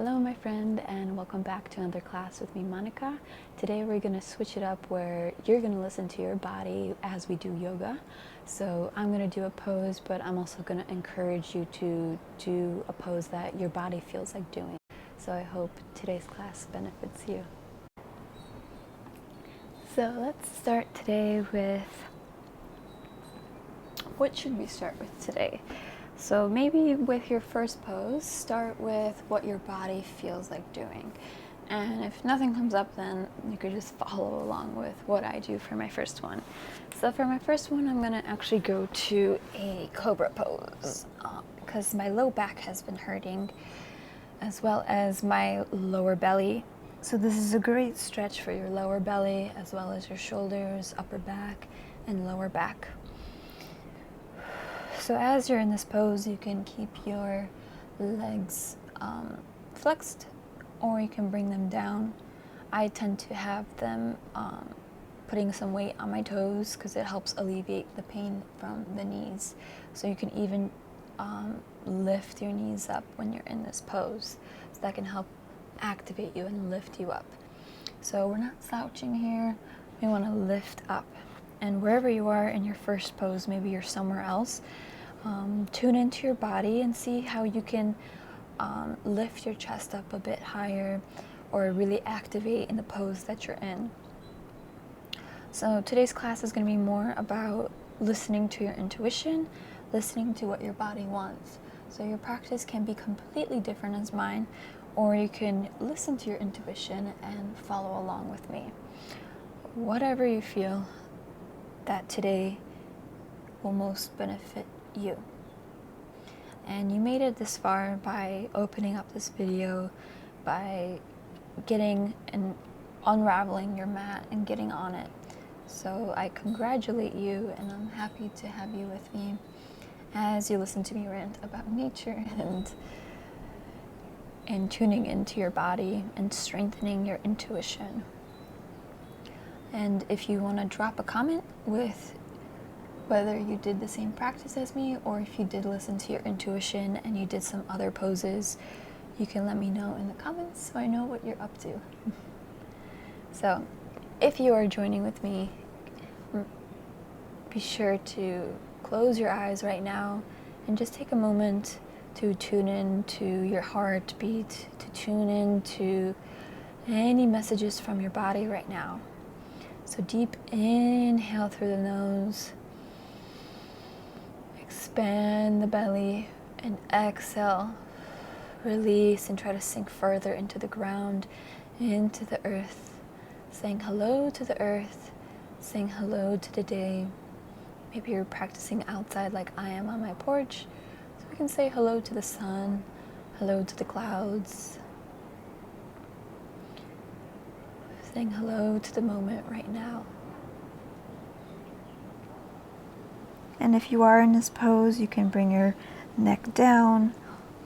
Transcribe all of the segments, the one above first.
Hello my friend, and welcome back to another class with me, Monika. Today we're going to switch it up where you're going to listen to your body as we do yoga. So I'm going to do a pose, but I'm also going to encourage you to do a pose that your body feels like doing. So I hope today's class benefits you. So let's start today with, what should we start with today? So maybe with your first pose, start with what your body feels like doing. And if nothing comes up, then you could just follow along with what I do for my first one. So for my first one, I'm gonna actually go to a cobra pose because my low back has been hurting, as well as my lower belly. So this is a great stretch for your lower belly, as well as your shoulders, upper back, and lower back. So as you're in this pose, you can keep your legs flexed, or you can bring them down. I tend to have them putting some weight on my toes because it helps alleviate the pain from the knees. So you can even lift your knees up when you're in this pose. So that can help activate you and lift you up. So we're not slouching here. We want to lift up. And wherever you are in your first pose, maybe you're somewhere else, tune into your body and see how you can lift your chest up a bit higher or really activate in the pose that you're in. So today's class is going to be more about listening to your intuition, listening to what your body wants. So your practice can be completely different as mine, or you can listen to your intuition and follow along with me. Whatever you feel that today will most benefit you. And you made it this far by opening up this video, by getting and unraveling your mat and getting on it. So I congratulate you, and I'm happy to have you with me as you listen to me rant about nature and tuning into your body and strengthening your intuition. And if you want to drop a comment with whether you did the same practice as me, or if you did listen to your intuition and you did some other poses, you can let me know in the comments so I know what you're up to. So if you are joining with me, be sure to close your eyes right now and just take a moment to tune in to your heartbeat, to tune in to any messages from your body right now. So deep inhale through the nose, expand the belly, and exhale, release and try to sink further into the ground, into the earth, saying hello to the earth, saying hello to the day. Maybe you're practicing outside like I am on my porch, so we can say hello to the sun, hello to the clouds, saying hello to the moment right now. And if you are in this pose, you can bring your neck down,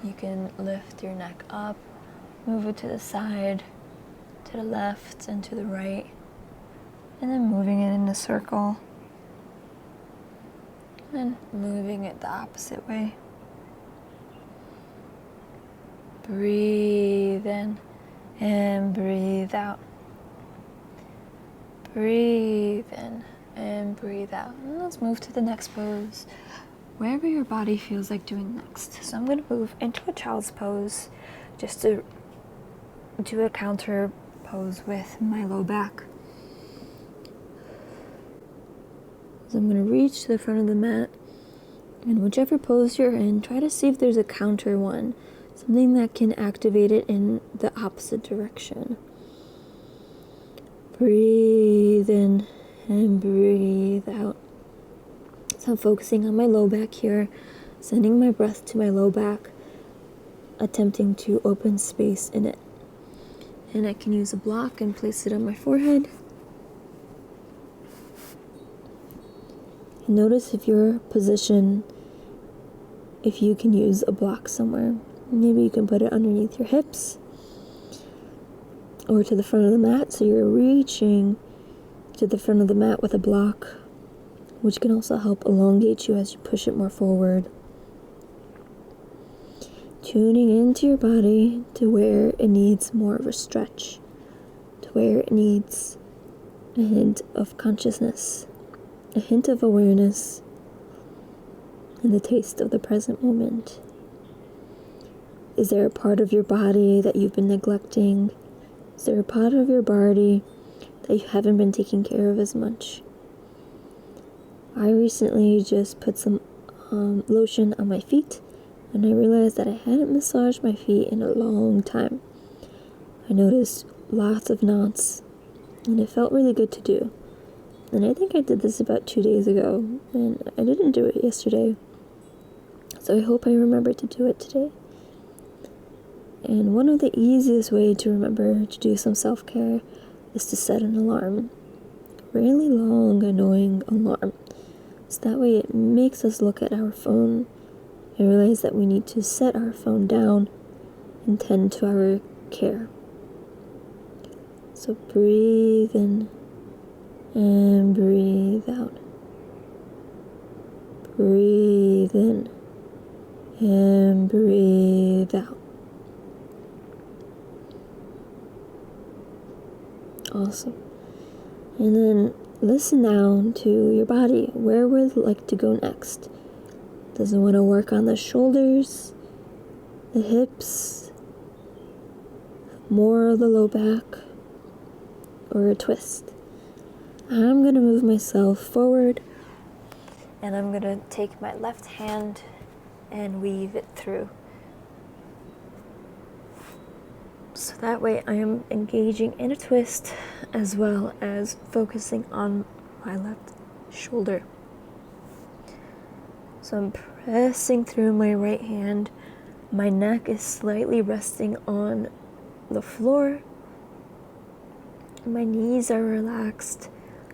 you can lift your neck up, move it to the side, to the left and to the right, and then moving it in a circle, and moving it the opposite way. Breathe in and breathe out. Breathe in and breathe out. And let's move to the next pose, wherever your body feels like doing next. So I'm going to move into a child's pose just to do a counter pose with my low back. So I'm going to reach to the front of the mat, and whichever pose you're in, try to see if there's a counter one, something that can activate it in the opposite direction. Breathe in and breathe out. So I'm focusing on my low back here, sending my breath to my low back, attempting to open space in it. And I can use a block and place it on my forehead. And notice if your position, if you can use a block somewhere. Maybe you can put it underneath your hips or to the front of the mat, so you're reaching to the front of the mat with a block, which can also help elongate you as you push it more forward. tuning into your body to where it needs more of a stretch, to where it needs a hint of consciousness, a hint of awareness, and the taste of the present moment. Is there a part of your body that you've been neglecting? Is there a part of your body that you haven't been taking care of as much? I recently just put some lotion on my feet, and I realized that I hadn't massaged my feet in a long time. I noticed lots of knots, and it felt really good to do. And I think I did this about 2 days ago, and I didn't do it yesterday. So I hope I remember to do it today. And one of the easiest ways to remember to do some self-care is to set an alarm. Really long, annoying alarm. So that way it makes us look at our phone and realize that we need to set our phone down and tend to our care. So breathe in and breathe out. Breathe in and breathe out. Awesome. And then listen now to your body. Where would it like to go next? Does it want to work on the shoulders, the hips, more of the low back, or a twist? I'm going to move myself forward, and I'm going to take my left hand and weave it through. So that way I am engaging in a twist as well as focusing on my left shoulder. So I'm pressing through my right hand. My neck is slightly resting on the floor. My knees are relaxed.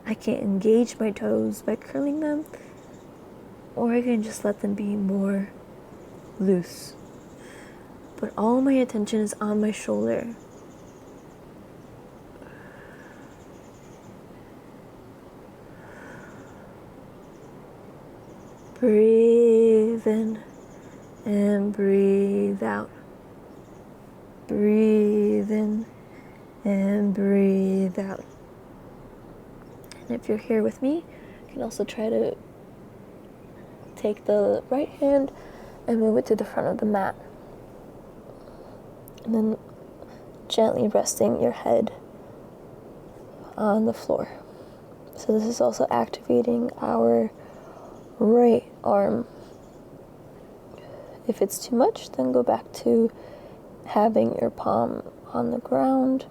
I can engage my toes by curling them, or I can just let them be more loose. But all my attention is on my shoulder. Breathe in and breathe out. Breathe in and breathe out. And if you're here with me, you can also try to take the right hand and move it to the front of the mat. And then gently resting your head on the floor. So this is also activating our right arm. If it's too much, then go back to having your palm on the ground,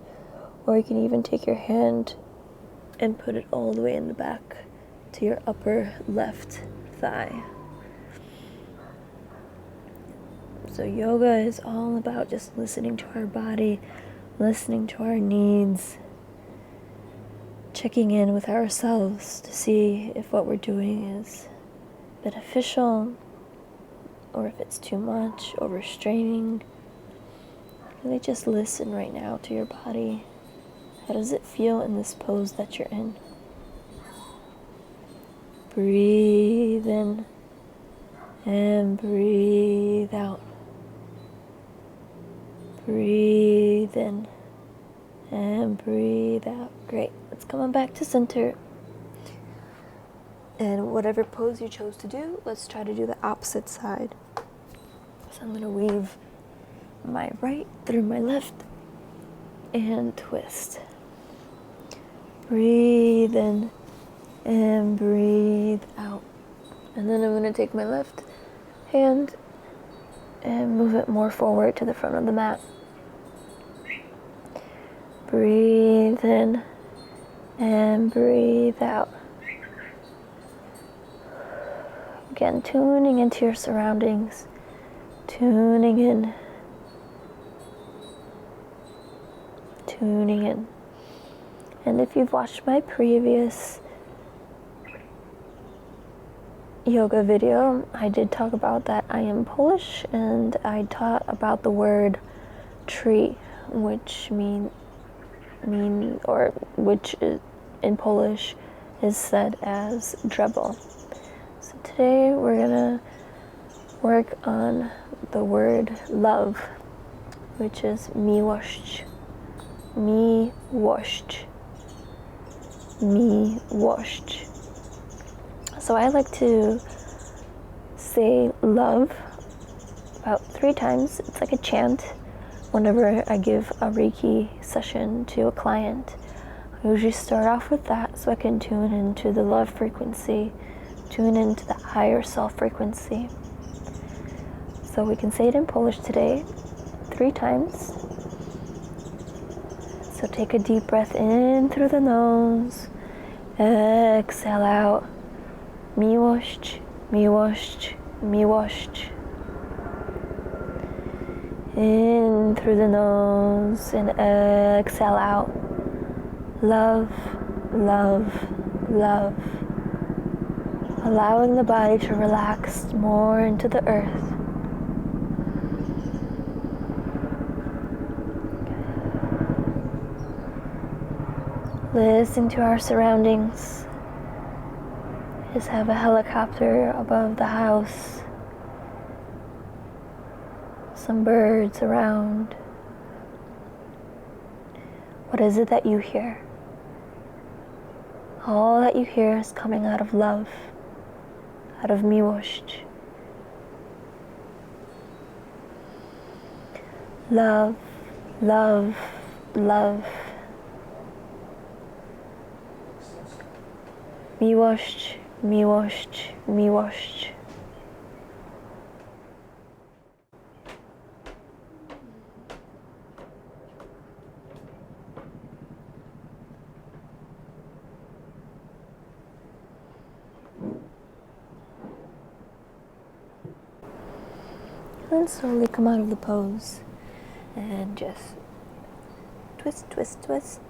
or you can even take your hand and put it all the way in the back to your upper left thigh. So yoga is all about just listening to our body, listening to our needs, checking in with ourselves to see if what we're doing is beneficial or if it's too much, overstraining. Really just listen right now to your body. How does it feel in this pose that you're in? Breathe in and breathe out. Breathe in and breathe out. Great. Let's come on back to center. And whatever pose you chose to do, let's try to do the opposite side. So I'm going to weave my right through my left and twist. Breathe in and breathe out. And then I'm going to take my left hand and move it more forward to the front of the mat. Breathe in and breathe out. Again, tuning into your surroundings, tuning in, tuning in. And if you've watched my previous yoga video, I did talk about that I am Polish, and I taught about the word tree, which which is, in Polish is said as DRZEWO. So today we're gonna work on the word love, which is miłość. Miłość. Miłość. So I like to say love about 3 times. It's like a chant whenever I give a Reiki session to a client. I usually start off with that so I can tune into the love frequency, tune into the higher self frequency. So we can say it in Polish today 3 times. So take a deep breath in through the nose, exhale out. Miłość, miłość, miłość. In through the nose and exhale out. Love, love, love. Allowing the body to relax more into the earth. Listen to our surroundings. Just have a helicopter above the house. Some birds around. What is it that you hear? All that you hear is coming out of love, out of miłość. Love, love, love. Miłość, miłość, miłość. And then slowly come out of the pose and just twist, twist, twist.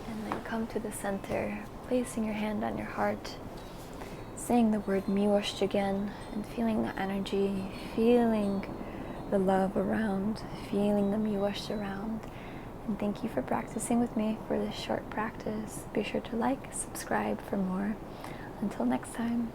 And then come to the center, placing your hand on your heart, saying the word miłość again, and feeling the energy, feeling the love around, feeling the miłość around. And thank you for practicing with me for this short practice. Be sure to like, subscribe for more. Until next time.